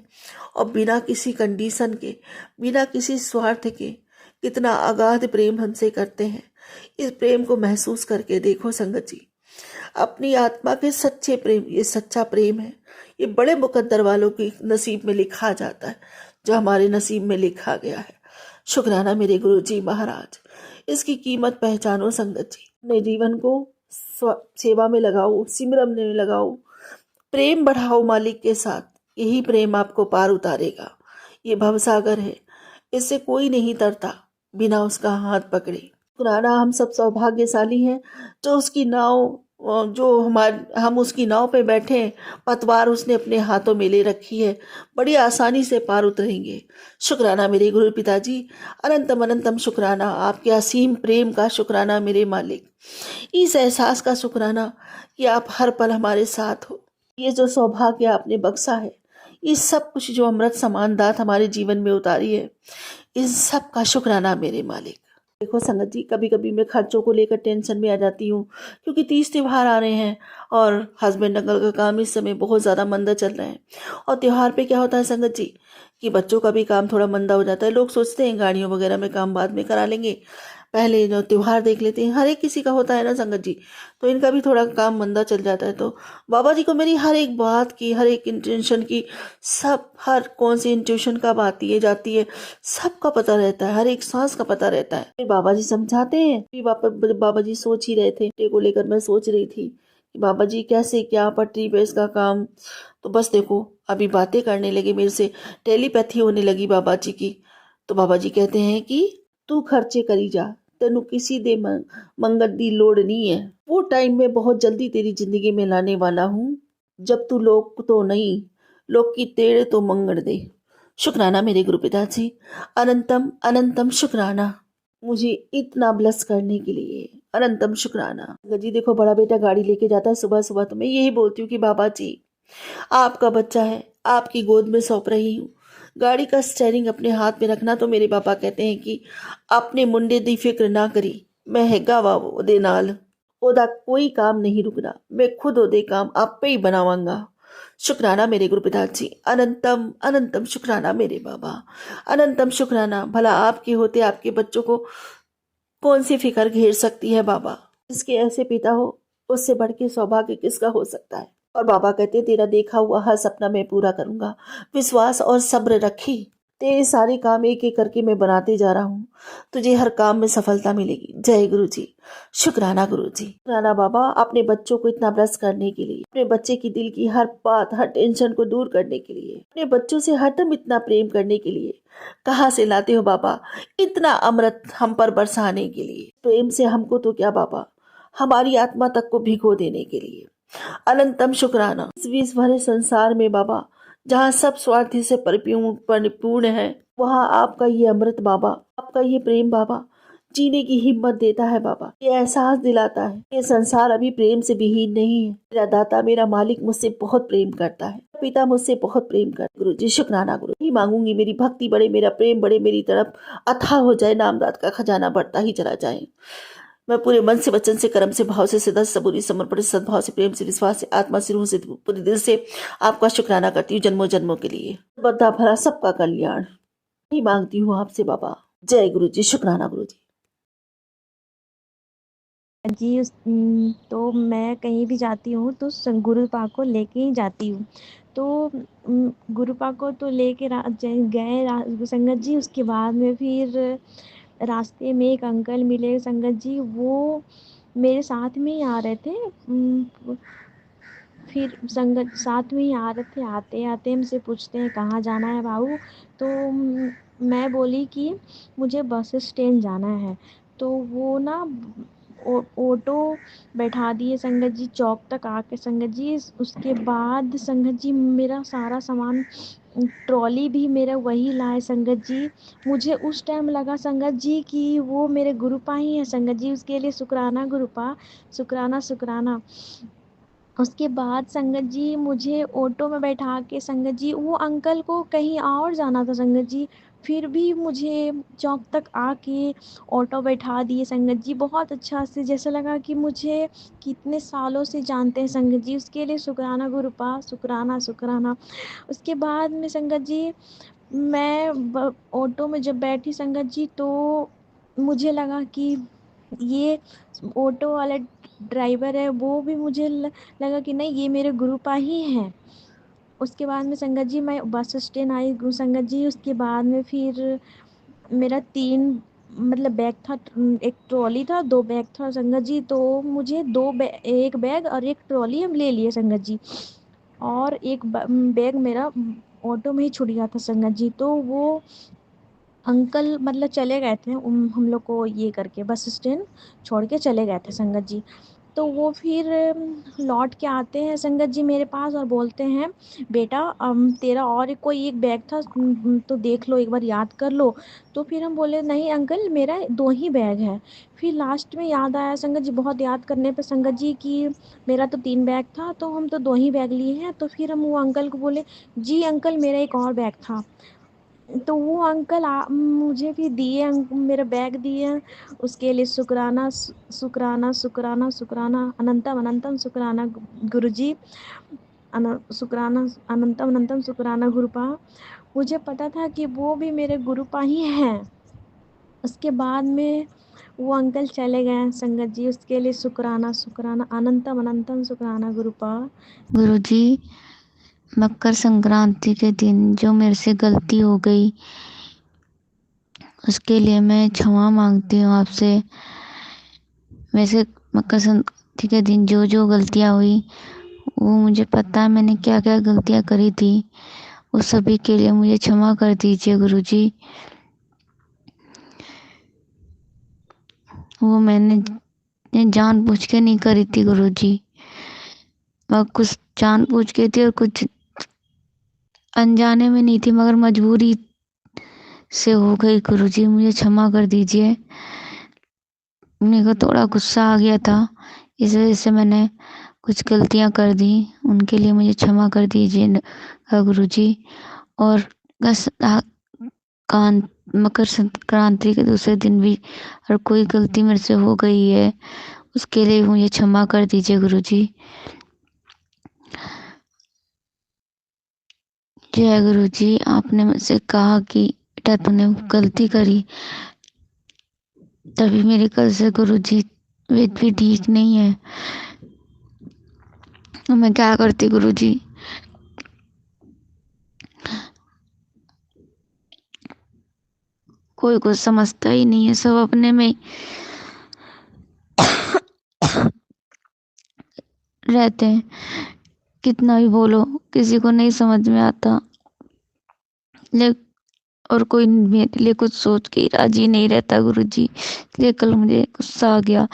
Speaker 3: और बिना किसी कंडीशन के, बिना किसी स्वार्थ के कितना अगाध प्रेम हमसे करते हैं। इस प्रेम को महसूस करके देखो संगत जी, अपनी आत्मा के सच्चे प्रेम, ये सच्चा प्रेम है। ये बड़े मुकद्दर वालों की नसीब में लिखा जाता है, जो हमारे नसीब में लिखा गया है। शुक्राना मेरे गुरु जी महाराज, इसकी कीमत पहचानो संगत जी। अपने जीवन को सेवा में लगाओ, सिमरन में लगाओ, प्रेम बढ़ाओ मालिक के साथ। यही प्रेम आपको पार उतारेगा। ये भवसागर है, इससे कोई नहीं तरता बिना उसका हाथ पकड़े। शुक्राना, हम सब सौभाग्यशाली हैं जो उसकी नाव, हम उसकी नाव पे बैठे हैं। पतवार उसने अपने हाथों में ले रखी है, बड़ी आसानी से पार उतरेंगे। शुक्राना मेरे गुरु पिताजी, अनंतम अनंतम शुक्राना, आपके असीम प्रेम का शुक्राना मेरे मालिक। इस एहसास का शुक्राना कि आप हर पल हमारे साथ हो। ये जो सौभाग्य आपने बख्शा है, ये सब कुछ जो अमृत समान दात हमारे जीवन में उतारी है, इन सब का शुक्राना मेरे मालिक। देखो संगत जी, कभी कभी मैं खर्चों को लेकर टेंशन में आ जाती हूँ, क्योंकि 30 त्यौहार आ रहे हैं और हस्बैंड अंकल का काम इस समय बहुत ज़्यादा मंदा चल रहा है। और त्यौहार पे क्या होता है संगत जी, कि बच्चों का भी काम थोड़ा मंदा हो जाता है। लोग सोचते हैं गाड़ियों वगैरह में काम बाद में करा लेंगे, पहले जो त्यौहार देख लेते हैं। हर एक किसी का होता है ना संगत जी, तो इनका भी थोड़ा काम मंदा चल जाता है। तो बाबा जी को मेरी हर एक बात की, हर एक इंटेंशन की, सब, हर कौन सी इंट्यूशन कब आती है जाती है, सबका पता रहता है, हर एक सांस का पता रहता है। फिर बाबा जी समझाते हैं। फिर बाबा जी सोच ही रहे थे को लेकर, मैं सोच रही थी कि बाबा जी कैसे क्या पटरी पे इसका काम। तो बस देखो, अभी बातें करने लगे मेरे से, टेलीपैथी होने लगी बाबा जी की। तो बाबा जी कहते हैं कि तू खर्चे करी जा, तेनू किसी दे मंगत दी लोड़ नहीं है। वो टाइम में बहुत जल्दी तेरी जिंदगी में लाने वाला हूँ, जब तू लोक तो नहीं, लोक की तेड़े तो मंगड़ दे। शुक्राना मेरे गुरु पिताजी, अनंतम अनंतम शुक्राना मुझे इतना ब्लेस करने के लिए, अनंतम शुक्राना। जी देखो, बड़ा बेटा गाड़ी लेके जाता है सुबह सुबह, तो मैं यही बोलती हूँ कि बाबा जी आपका बच्चा है, आपकी गोद में सौंप रही हूँ। गाड़ी का स्टेयरिंग अपने हाथ में रखना। तो मेरे पापा कहते हैं कि अपने मुंडे दी फिक्र ना करी, मैं हैगा वा ओदे नाल, ओदा कोई काम नहीं रुकना, मैं खुद ओदे काम आपे ही बनावांगा। शुक्राना मेरे गुरु पिताजी, अनंतम अनंतम शुक्राना मेरे बाबा, अनंतम शुक्राना। भला आपके होते आपके बच्चों को कौन सी फिक्र घेर सकती है बाबा। जिसके ऐसे पिता हो उससे बढ़ के सौभाग्य किसका हो सकता है। और बाबा कहते तेरा देखा हुआ हर सपना मैं पूरा करूंगा, विश्वास और सब्र रखी। तेरे सारे काम एक एक करके मैं बनाते जा रहा हूँ, तुझे हर काम में सफलता मिलेगी। जय गुरु जी, शुक्राना गुरु जी। शुक्राना बाबा अपने बच्चों को इतना ब्लेस करने के लिए, अपने बच्चे की दिल की हर बात हर टेंशन को दूर करने के लिए, अपने बच्चों से हरदम इतना प्रेम करने के लिए। कहाँ से लाते हो बाबा इतना अमृत हम पर बरसाने के लिए। प्रेम से हमको तो क्या बाबा, हमारी आत्मा तक को भिगो देने के लिए। अनंतम शुक्राना। इस विश्व भरे संसार में बाबा जहाँ सब स्वार्थी से परिपूर्ण है, वहाँ आपका ये अमृत बाबा, आपका ये प्रेम बाबा जीने की हिम्मत देता है बाबा। ये एहसास दिलाता है ये संसार अभी प्रेम से विहीन नहीं है। मेरा दाता मेरा मालिक मुझसे बहुत प्रेम करता है, पिता मुझसे बहुत प्रेम करता है। गुरु जी शुक्राना गुरु। ही मांगूंगी मेरी भक्ति बढ़े, मेरा प्रेम बढ़े, मेरी तरफ अथाह हो जाए, नामदात का खजाना बढ़ता ही चला जाए। मैं पूरे मन से वचन से कर्म से भाव से सिद्ध सबूरी समर्पण सद्भाव से प्रेम से विश्वास से आत्मा से रूह से पूरे दिल से आपका शुक्राना करती हूँ जन्मों जन्मों के लिए। बद्दा भरा सबका कल्याण ही मांगती हूँ आपसे बाबा। जय गुरु जी, शुक्राना गुरु जी।
Speaker 4: जी तो मैं कहीं भी जाती हूँ तो गुरु पाक को लेके ही जाती हूँ। तो गुरु पाक को तो लेके गए संगत जी। उसके बाद में फिर रास्ते में एक अंकल मिले संगत जी, वो मेरे साथ में ही आ रहे थे। फिर संगत साथ में ही आ रहे थे। आते आते हमसे पूछते हैं कहाँ जाना है बाबू। तो मैं बोली कि मुझे बस स्टैंड जाना है। तो वो ना ऑटो बैठा दिए संगत जी चौक तक आके संगत जी। उसके बाद संगत जी मेरा सारा सामान ट्रॉली भी मेरा वही लाए संगत जी। मुझे उस टाइम लगा संगत जी कि वो मेरे गुरुपा ही है संगत जी। उसके लिए शुक्राना गुरुपा, शुक्राना शुक्राना। उसके बाद संगत जी मुझे ऑटो में बैठा के संगत जी, वो अंकल को कहीं और जाना था संगत जी, फिर भी मुझे चौक तक आके ऑटो बैठा दिए संगत जी। बहुत अच्छा से जैसा लगा कि मुझे कितने सालों से जानते हैं संगत जी। उसके लिए शुक्राना गुरुपा, शुक्राना शुक्राना। उसके बाद में संगत जी मैं ऑटो में जब बैठी संगत जी, तो मुझे लगा कि ये ऑटो वाला ड्राइवर है, वो भी मुझे लगा कि नहीं ये मेरे गुरुपा ही हैं। उसके बाद में संगत जी मैं बस स्टैंड आई संगत जी। उसके बाद में फिर मेरा 3 मतलब बैग था, एक ट्रॉली था, 2 बैग था संगत जी। तो मुझे 1 बैग और 1 ट्रॉली हम ले लिए संगत जी। और एक बैग मेरा ऑटो में ही छूट गया था संगत जी। तो वो अंकल मतलब चले गए थे हम लोग को ये करके बस स्टैंड छोड़ के चले गए थे संगत जी। तो वो फिर लौट के आते हैं संगत जी मेरे पास और बोलते हैं बेटा तेरा और कोई एक बैग था, तो देख लो एक बार याद कर लो। तो फिर हम बोले नहीं अंकल मेरा 2 ही बैग है। फिर लास्ट में याद आया संगत जी, बहुत याद करने पे संगत जी कि मेरा तो 3 बैग था, तो हम तो 2 ही बैग लिए हैं। तो फिर हम वो अंकल को बोले जी अंकल मेरा एक और बैग था। तो वो अंकल मुझे भी दिए मेरा बैग दिए। उसके लिए शुक्राना शुक्राना शुक्राना शुक्राना, अनंतम अनंतम शुक्राना गुरुजी। शुक्राना अनंतम अनंतम शुक्राना गुरुपा। मुझे पता था कि वो भी मेरे गुरुपा ही हैं। उसके बाद में वो अंकल चले गए संगत जी। उसके लिए शुक्राना शुक्राना, अनंतम अनंतम शुक्राना गुरुपा।
Speaker 5: गुरुजी, मकर संक्रांति के दिन जो मेरे से गलती हो गई उसके लिए मैं क्षमा मांगती हूँ आपसे। वैसे मकर संक्रांति के दिन जो जो गलतियाँ हुई वो मुझे पता है, मैंने क्या क्या गलतियाँ करी थी। उस सभी के लिए मुझे क्षमा कर दीजिए गुरुजी। वो मैंने जानबूझ के नहीं करी थी गुरुजी। वह कुछ जानबूझ के थी और कुछ अनजाने में नहीं थी, मगर मजबूरी से हो गई। गुरुजी मुझे क्षमा कर दीजिए। मेरे को थोड़ा गुस्सा आ गया था, इस वजह से मैंने कुछ गलतियां कर दी। उनके लिए मुझे क्षमा कर दीजिए गुरुजी। और बस मकर संक्रांति के दूसरे दिन भी और कोई गलती मेरे से हो गई है, उसके लिए मुझे क्षमा कर दीजिए गुरुजी। जय गुरुजी। आपने मुझसे कहा कि बेटा तूने गलती करी, तभी मेरी कल से गुरुजी वेद भी ठीक नहीं है। तो मैं क्या करती गुरुजी? कोई कुछ समझता ही नहीं है, सब अपने में रहते हैं। कितना भी बोलो किसी को नहीं समझ में आता। और कोई मेरे लिए कुछ सोच के राजी नहीं रहता गुरुजी। इसलिए कल मुझे गुस्सा आ गया।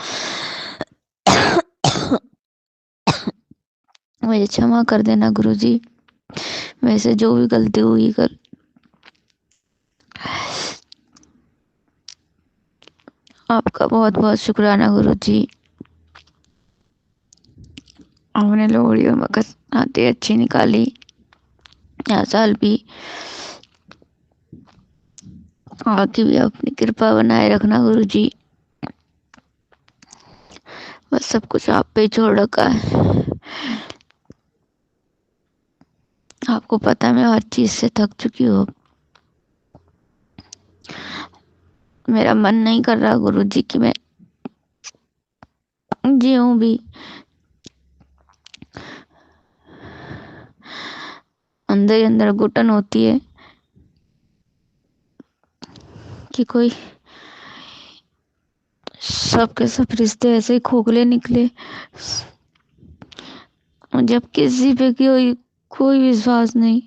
Speaker 5: मुझे क्षमा कर देना गुरुजी, वैसे जो भी गलती हुई कल। आपका बहुत बहुत शुक्राना गुरुजी। आपने लोहड़ी और मकर संक्रांति अच्छी निकाली। यह साल भी आगे भी अपनी कृपा बनाए रखना गुरुजी। बस सब कुछ आप पे छोड़ रखा है। आपको पता है मैं हर चीज से थक चुकी हूँ। मेरा मन नहीं कर रहा गुरुजी कि मैं जीऊं भी। अंदर ही अंदर घुटन होती है कि कोई सबके सब रिश्ते ऐसे ही खोखले निकले। जब किसी पे कोई विश्वास नहीं,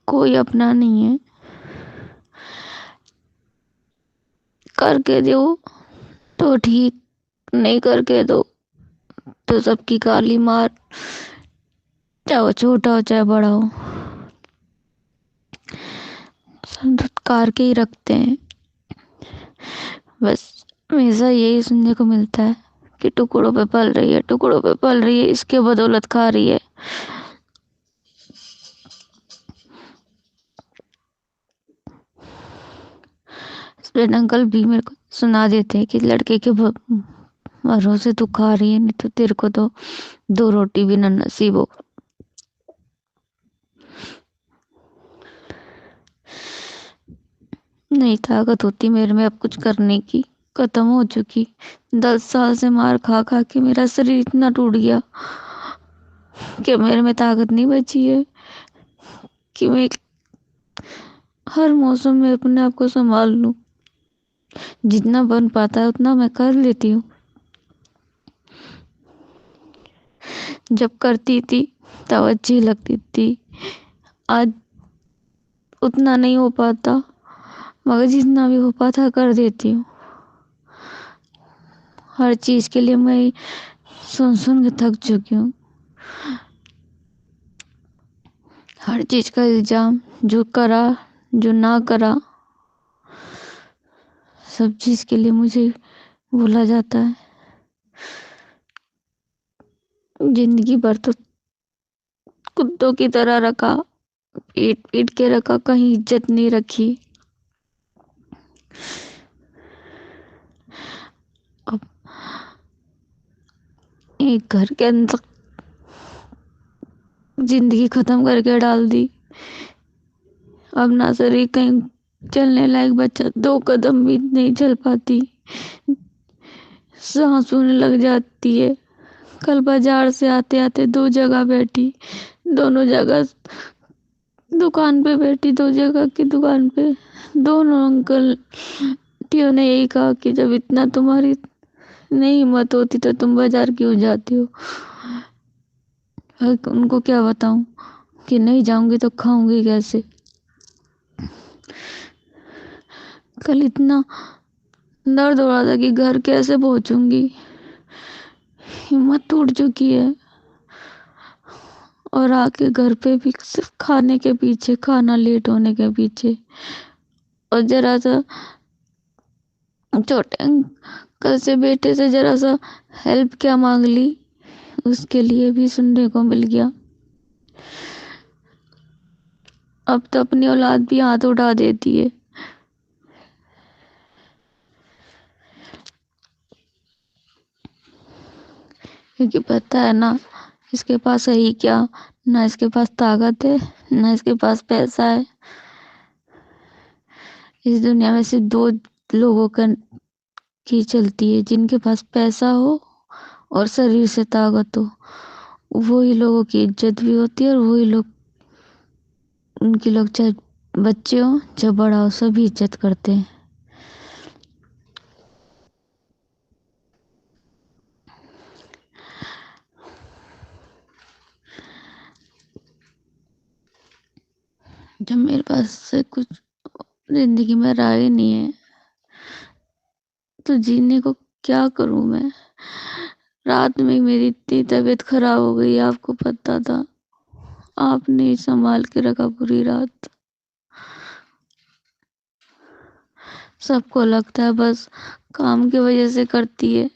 Speaker 5: कोई अपना नहीं है। करके दो तो ठीक, नहीं करके दो तो सबकी काली मार, चाहे वो छोटा हो चाहे बड़ा हो, सब धुतकार के ही रखते हैं। बस हमेशा यही सुनने को मिलता है कि टुकड़ों पे पल रही है, टुकड़ों पे पल रही है, इसके बदौलत खा रही है। हस्बैंड अंकल भी मेरे को सुना देते हैं कि लड़के के भरोसे तू खा रही है, नहीं तो तेरे को तो 2 रोटी भी न नसीब हो। नहीं ताकत होती मेरे में अब कुछ करने की, खत्म हो चुकी। 10 साल से मार खा खा के मेरा शरीर इतना टूट गया कि मेरे में ताकत नहीं बची है कि मैं हर मौसम में अपने आप को संभाल लूं। जितना बन पाता है उतना मैं कर लेती हूँ। जब करती थी तब अच्छी लगती थी, आज उतना नहीं हो पाता, मगर जितना भी हो पाता कर देती हूँ। हर चीज के लिए मैं सुन सुन के थक चुकी हूँ। हर चीज का इल्जाम, जो करा जो ना करा, सब चीज के लिए मुझे बोला जाता है। जिंदगी भर तो कुत्तों की तरह रखा, पीट पीट के रखा, कहीं इज्जत नहीं रखी। अब एक घर के अंदर जिंदगी खत्म करके डाल दी। अब ना शरीर कहीं चलने लायक बचा, 2 कदम भी नहीं चल पाती, सांस होने लग जाती है। कल बाजार से आते आते 2 जगह बैठी, दोनों जगह दुकान पे बैठी, 2 जगह की दुकान पे दोनों अंकल टियों ने यही कहा कि जब इतना तुम्हारी नहीं हिम्मत होती तो तुम बाजार क्यों जाती हो। उनको क्या बताऊं कि नहीं जाऊंगी तो खाऊंगी कैसे। कल इतना दर्द हो रहा था कि घर कैसे पहुंचूंगी। हिम्मत टूट चुकी है और आके घर पे भी सिर्फ खाने के पीछे, खाना लेट होने के पीछे, और जरा सा छोटे अंकल से, बेटे से जरा सा हेल्प क्या मांग ली, उसके लिए भी सुनने को मिल गया। अब तो अपनी औलाद भी हाथ उठा देती है, क्योंकि पता है ना इसके पास है ही क्या, ना इसके पास ताकत है, ना इसके पास पैसा है। इस दुनिया में सिर्फ दो लोगों का की चलती है, जिनके पास पैसा हो और शरीर से ताकत हो। वही लोगों की इज्जत भी होती है, और वही लोग, उनके लोग चाहे बच्चे हो चाहे बड़ा हो, सभी इज्जत करते हैं। जब मेरे पास से कुछ जिंदगी में रहा ही नहीं है, तो जीने को क्या करूं मैं। रात में मेरी इतनी तबीयत खराब हो गई, आपको पता था, आपने ही संभाल के रखा पूरी रात। सबको लगता है बस काम की वजह से करती है।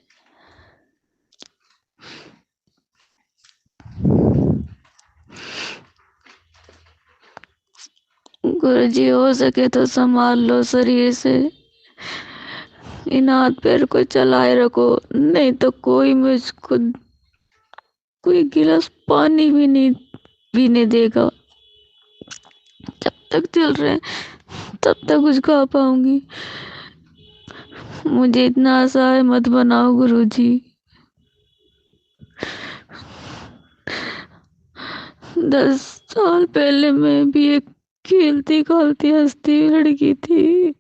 Speaker 5: गुरुजी हो सके तो संभाल लो शरीर से, इन हाथ पैर को चलाए रखो, नहीं तो कोई मुझको कोई गिलास पानी भी नहीं पीने देगा। जब तक चल रहे हैं तब तक कुछ खा पाऊंगी। मुझे इतना असहाय मत बनाओ गुरुजी। 10 साल पहले मैं भी एक खेलती खालती हंसती लड़की थी,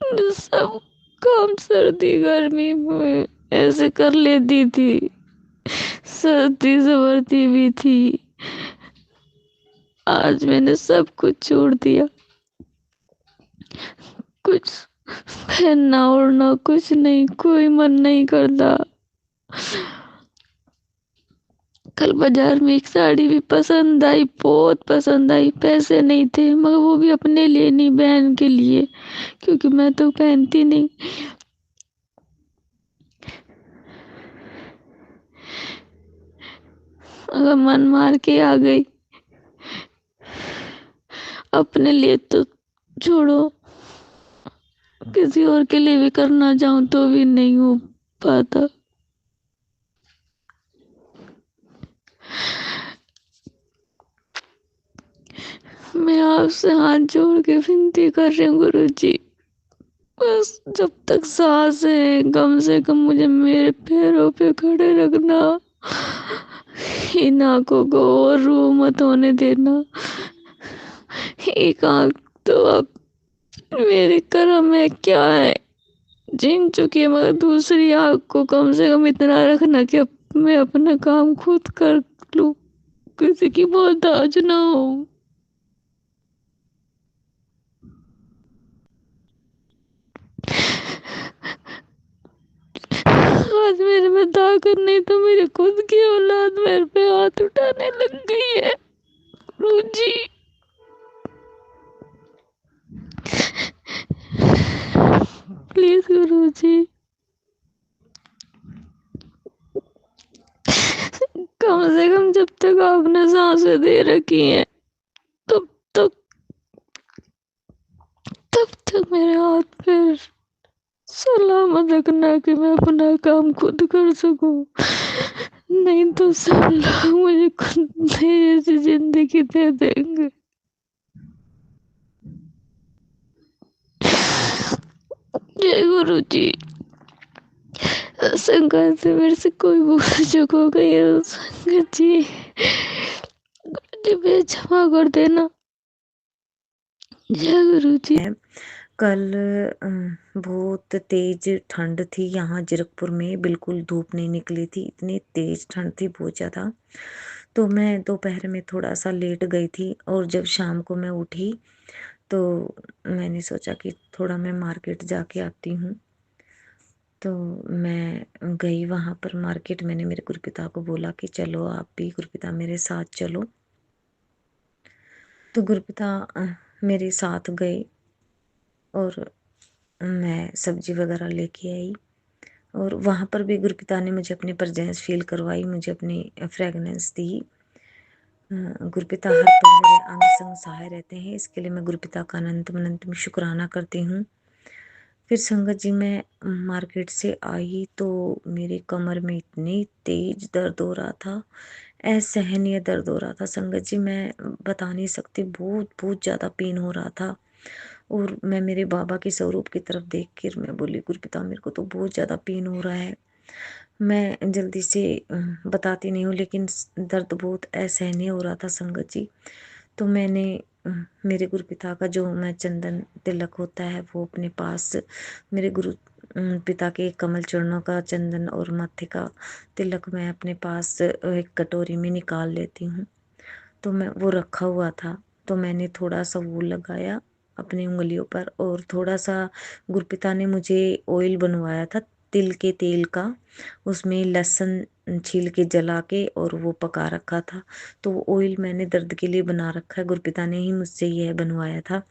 Speaker 5: जो सब काम सर्दी गर्मी में ऐसे कर लेती थी, सर्दी सवरती भी थी। आज मैंने सब कुछ छोड़ दिया, कुछ पहनना ओढ़ना कुछ नहीं, कोई मन नहीं करता। कल बाजार में एक साड़ी भी पसंद आई, बहुत पसंद आई। पैसे नहीं थे, मगर वो भी अपने लिए नहीं, बहन के लिए, क्योंकि मैं तो पहनती नहीं। अगर मन मार के आ गई, अपने लिए तो छोड़ो, किसी और के लिए भी करना चाहूँ तो भी नहीं हो पाता। मैं आपसे हाथ जोड़ के विनती कर रही हूँ गुरुजी, बस जब तक सांस है कम से कम मुझे मेरे पैरों पे खड़े रखना। इन आंखों को और रू मत होने देना। एक आंख तो अब मेरे कर्म में क्या है, जिन चुकी है, मगर दूसरी आंख को कम से कम इतना रखना कि मैं अपना काम खुद कर लूं, किसी की मोहताज ना हो। आज मेरे में ताकत नहीं, तो मेरे खुद की औलाद मेरे पे हाथ उठाने लग गई है गुरुजी। प्लीज गुरुजी, कम से कम जब तक आपने सांसें दे रखी हैं, तब तक तब तक मेरे हाथ पैर सलामत रखना कि मैं अपना काम खुद कर सकूं। नहीं तो सब लोग मुझे खुद जैसी जिंदगी दे देंगे। जय गुरु जी। संगत से मेरे से कोई भूल चूक हो गई है तो संगत जी, गुरु जी मुझे क्षमा कर देना। जय गुरु जी।
Speaker 6: कल बहुत तेज ठंड थी यहाँ जीरकपुर में, बिल्कुल धूप नहीं निकली थी, इतनी तेज ठंड थी बहुत ज़्यादा। तो मैं दोपहर में थोड़ा सा लेट गई थी, और जब शाम को मैं उठी तो मैंने सोचा कि थोड़ा मैं मार्केट जाके आती हूँ। तो मैं गई वहाँ पर मार्केट। मैंने मेरे गुरुपिता को बोला कि चलो आप भी गुरुपिता मेरे साथ चलो। तो गुरुपिता मेरे साथ गए और मैं सब्जी वगैरह लेके आई। और वहाँ पर भी गुरुपिता ने मुझे अपनी प्रेजेंस फील करवाई, मुझे अपनी फ्रेगनेंस दी। गुरुपिता हर पल मेरे अंग संग सहाय रहते हैं, इसके लिए मैं गुरुपिता का अनंत शुक्राना करती हूँ। फिर संगत जी मैं मार्केट से आई तो मेरे कमर में इतनी तेज दर्द हो रहा था, असहनीय दर्द हो रहा था संगत जी, मैं बता नहीं सकती, बहुत बहुत ज़्यादा पेन हो रहा था। और मैं मेरे बाबा के स्वरूप की तरफ देख कर मैं बोली गुरुपिता मेरे को तो बहुत ज़्यादा पेन हो रहा है। मैं जल्दी से बताती नहीं हूँ, लेकिन दर्द बहुत असहनीय हो रहा था संगत जी। तो मैंने मेरे गुरुपिता का जो मैं चंदन तिलक होता है वो अपने पास, मेरे गुरु पिता के कमल चरणों का चंदन और माथे का तिलक मैं अपने पास एक कटोरी में निकाल लेती हूँ। तो मैं वो रखा हुआ था, तो मैंने थोड़ा सा वो लगाया अपनी उंगलियों पर। और थोड़ा सा गुरुपिता ने मुझे ऑयल बनवाया था तिल के तेल का, उसमें लहसुन छील के जला के और वो पका रखा था। तो वो ऑयल मैंने दर्द के लिए बना रखा है, गुरुपिता ने ही मुझसे यह बनवाया था।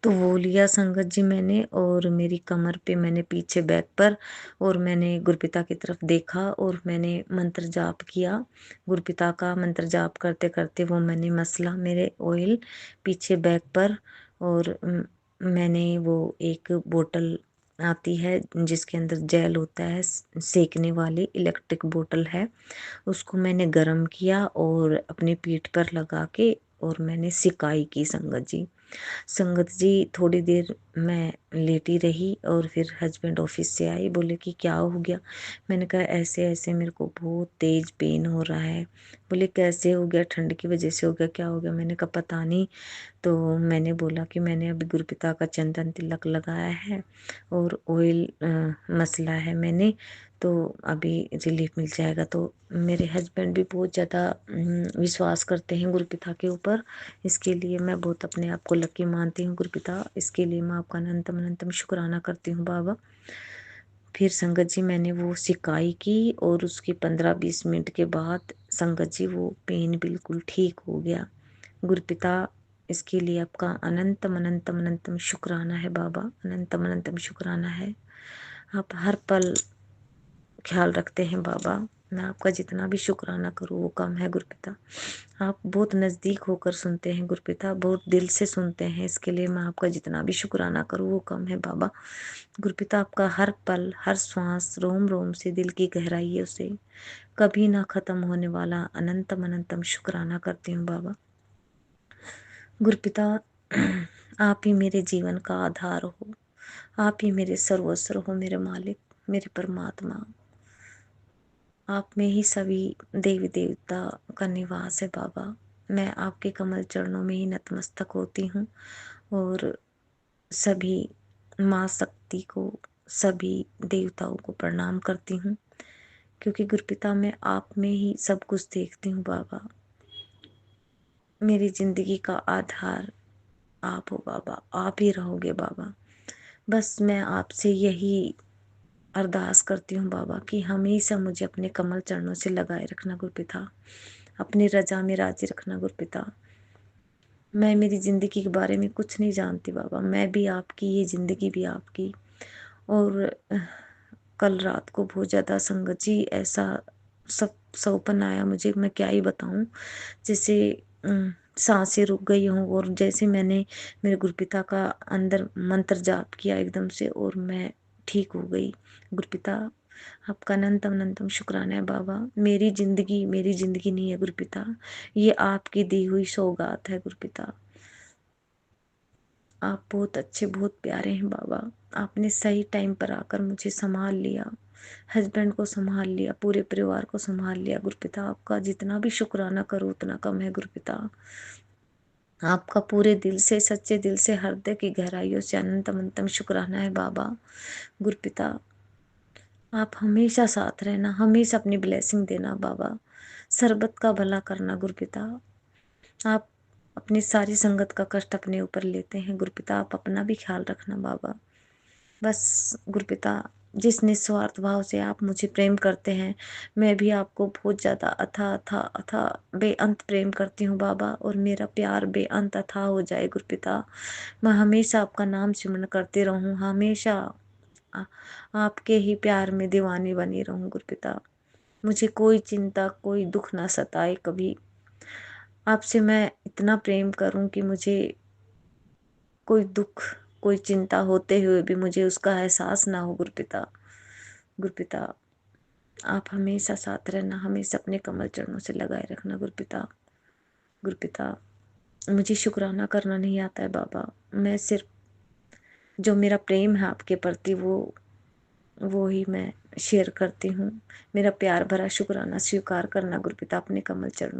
Speaker 6: तो वो लिया संगत जी मैंने, और मेरी कमर पे मैंने पीछे बैक पर, और मैंने गुरुपिता की तरफ देखा और मैंने मंत्र जाप किया। गुरुपिता का मंत्र जाप करते करते वो मैंने मसला मेरे ऑयल पीछे बैक पर। और मैंने वो एक बोतल आती है जिसके अंदर जेल होता है, सेकने वाली इलेक्ट्रिक बोतल है, उसको मैंने गर्म किया और अपनी पीठ पर लगा के और मैंने सिकाई की संगत जी। संगत जी थोड़ी देर मैं लेटी रही और फिर हस्बैंड ऑफिस से आए, बोले कि क्या हो गया। मैंने कहा ऐसे ऐसे मेरे को बहुत तेज पेन हो रहा है। बोले कैसे हो गया, ठंड की वजह से हो गया, क्या हो गया। मैंने कहा पता नहीं। तो मैंने बोला कि मैंने अभी गुरुपिता का चंदन तिलक लगाया है और ऑयल मसला है मैंने, तो अभी रिलीफ मिल जाएगा। तो मेरे हस्बैंड भी बहुत ज़्यादा विश्वास करते हैं गुरुपिता के ऊपर, इसके लिए मैं बहुत अपने आप को लकी मानती हूँ गुरुपिता, इसके लिए मैं आपका अनंतम शुक्राना करती हूँ बाबा। फिर संगत जी मैंने वो सिकाई की और उसके 15-20 मिनट के बाद संगत जी वो पेन बिल्कुल ठीक हो गया। गुरुपिता इसके लिए आपका अनंतम शुक्राना है बाबा, अनंतम शुक्राना है। आप हर पल ख्याल रखते हैं बाबा, मैं आपका जितना भी शुक्राना करूँ वो कम है गुरुपिता। आप बहुत नज़दीक होकर सुनते हैं गुरुपिता, बहुत दिल से सुनते हैं, इसके लिए मैं आपका जितना भी शुक्राना करूँ वो कम है बाबा। गुरुपिता आपका हर पल हर श्वास रोम रोम से दिल की गहराइयों से कभी ना खत्म होने वाला अनंतम शुक्राना करती हूँ बाबा। गुरुपिता आप ही मेरे जीवन का आधार हो, आप ही मेरे सर्वस्व हो, मेरे मालिक, मेरे परमात्मा। आप में ही सभी देवी देवता का निवास है बाबा। मैं आपके कमल चरणों में ही नतमस्तक होती हूँ और सभी माँ शक्ति को, सभी देवताओं को प्रणाम करती हूँ, क्योंकि गुरुपिता मैं आप में ही सब कुछ देखती हूँ बाबा। मेरी जिंदगी का आधार आप हो बाबा, आप ही रहोगे बाबा। बस मैं आपसे यही अरदास करती हूँ बाबा कि हमेशा मुझे अपने कमल चरणों से लगाए रखना गुरुपिता, अपनी रजा में राजी रखना गुरुपिता। मैं मेरी ज़िंदगी के बारे में कुछ नहीं जानती बाबा, मैं भी आपकी, ये ज़िंदगी भी आपकी। और कल रात को बहुत ज़्यादा संगत जी ऐसा सब सपना आया मुझे, मैं क्या ही बताऊँ। जैसे सांसें रुक गई हों, और जैसे मैंने मेरे गुरुपिता का अंदर मंत्र जाप किया एकदम से और मैं ठीक हो गई। गुरुपिता आपका अनंतम शुक्राना है बाबा। मेरी जिंदगी नहीं है गुरुपिता, ये आपकी दी हुई सौगात है गुरुपिता। आप बहुत अच्छे, बहुत प्यारे हैं बाबा। आपने सही टाइम पर आकर मुझे संभाल लिया, हस्बैंड को संभाल लिया, पूरे परिवार को संभाल लिया गुरुपिता। आपका जितना भी शुक्राना करूँ उतना कम है गुरुपिता। आपका पूरे दिल से, सच्चे दिल से, हृदय की गहराइयों से अनंतम शुक्राना है बाबा। गुरुपिता आप हमेशा साथ रहना, हमेशा अपनी ब्लेसिंग देना बाबा, सरबत का भला करना गुरुपिता। आप अपनी सारी संगत का कष्ट अपने ऊपर लेते हैं गुरुपिता, आप अपना भी ख्याल रखना बाबा। बस गुरुपिता जिस निस्वार्थ भाव से आप मुझे प्रेम करते हैं, मैं भी आपको बहुत ज़्यादा अथाह अथाह अथाह बेअंत प्रेम करती हूँ बाबा, और मेरा प्यार बेअंत अथाह हो जाए गुरुपिता। मैं हमेशा आपका नाम सिमरन करती रहूँ, हमेशा आ- आपके ही प्यार में दीवानी बनी रहूँ गुरुपिता। मुझे कोई चिंता कोई दुख ना सताए कभी। आपसे मैं इतना प्रेम करूं कि मुझे कोई दुख कोई चिंता होते हुए भी मुझे उसका एहसास ना हो गुरुपिता। गुरुपिता, आप हमेशा साथ रहना, हमेशा अपने कमल चरणों से लगाए रखना गुरुपिता। गुरुपिता, मुझे शुक्राना करना नहीं आता है बाबा, मैं सिर्फ जो मेरा प्रेम है आपके प्रति वो ही मैं शेयर करती हूँ। मेरा प्यार भरा शुक्राना स्वीकार करना गुरुपिता अपने कमल चरणों।